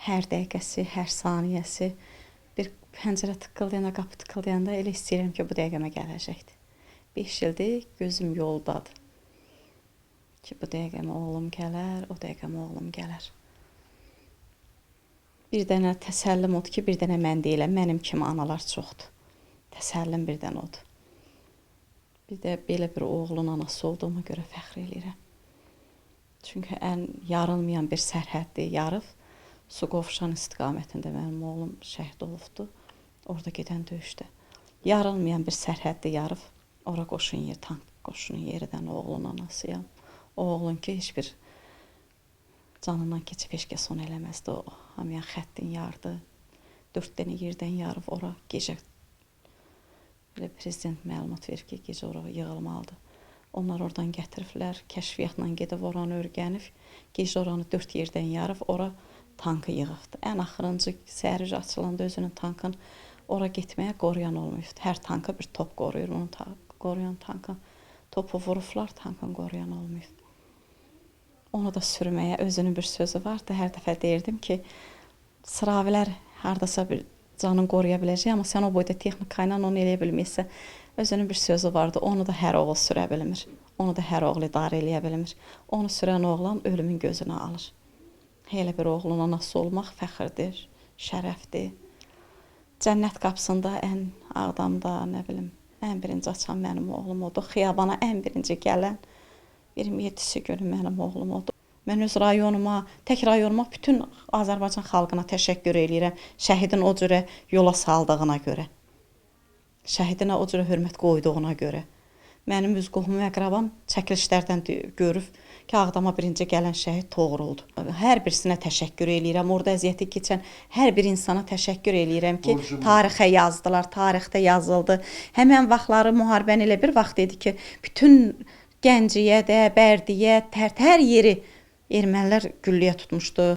hər dəqiqəsi, hər saniyəsi bir pəncərə tıqqıldayanda, qapı tıqqıldayanda elə istəyirəm ki, bu dəqiqəmə gələcəkdir. 5 ildir gözüm yoldadır ki, bu dəqiqəmə oğlum gələr, o dəqiqəmə oğlum gələr. Bir dənə təsəllim odur ki, bir dənə mən deyiləm, mənim kimi analar çoxdur. Təsəllim bir dənə odur. Bir də belə bir oğlun anası olduğuma görə fəxr edirəm. Çünki ən yarılmayan bir sərhəddi yarıb, Suqovuşan istiqamətində mənim oğlum şəhid olubdu, orada gedən döyüşdə. Yarılmayan bir sərhəddi yarıb, ora qoşun yer, tank qoşunun yeridən oğlun anasıyam. O oğlun ki, heç bir canından keçib heç kəs onu eləməzdi. O hamıyan xəttin yardı, 4 dənə yerdən yarıb ora gecə. Belə prezident məlumat verir ki, gecə ora yığılmalıdır. Onlar oradan gətiriblər, kəşfiyyatla gedib oranı örgənib, gecə oranı 4 yerdən yarıb, ora tankı yığıbdı. Ən axırıncı səhər açılanda özünün tankın ora getməyə qoruyan olmayıbdı. Hər tanka bir top qoruyur, onu qoruyan tankın topu vurublar, tankın qoruyan olmayıbdı. Onu da sürməyə özünün bir sözü vardı. Hər dəfə deyirdim ki, sıravilər hardasa bir canını qoruya biləcək, amma sən o boyda texnika ilə onu eləyə bilməyəsən. Özünün bir sözü vardı, onu da hər oğul sürə bilmir. Onu da hər oğul idarə eləyə bilmir. Onu sürən oğlan ölümün gözünə alır. Elə bir oğlun anası olmaq fəxirdir, şərəfdir. Cənnət qapısında ən Ağdamda, nə bilim, ən birinci açan mənim oğlum oldu. Xiyabana ən birinci gələn 27-si günü mənim oğlum oldu. Mən öz rayonuma, tək rayonuma bütün Azərbaycan xalqına təşəkkür edirəm. Şəhidin o cürə yola saldığına görə. Şəhidinə o cürə hörmət qoyduğuna görə. Mənim öz qohumum, əqrabam çəkilişlərdən görüb ki, Ağdama birinci gələn şəhid Toğruldur. Hər birisinə təşəkkür eləyirəm. Orada əziyyəti keçən hər bir insana təşəkkür eləyirəm ki, tarixə yazdılar, tarixdə yazıldı. Həmən vaxtları müharibənin elə bir vaxt idi ki, bütün Gəncəyə də, Bərdiyə, hər yeri ermənilər gülləyə tutmuşdu.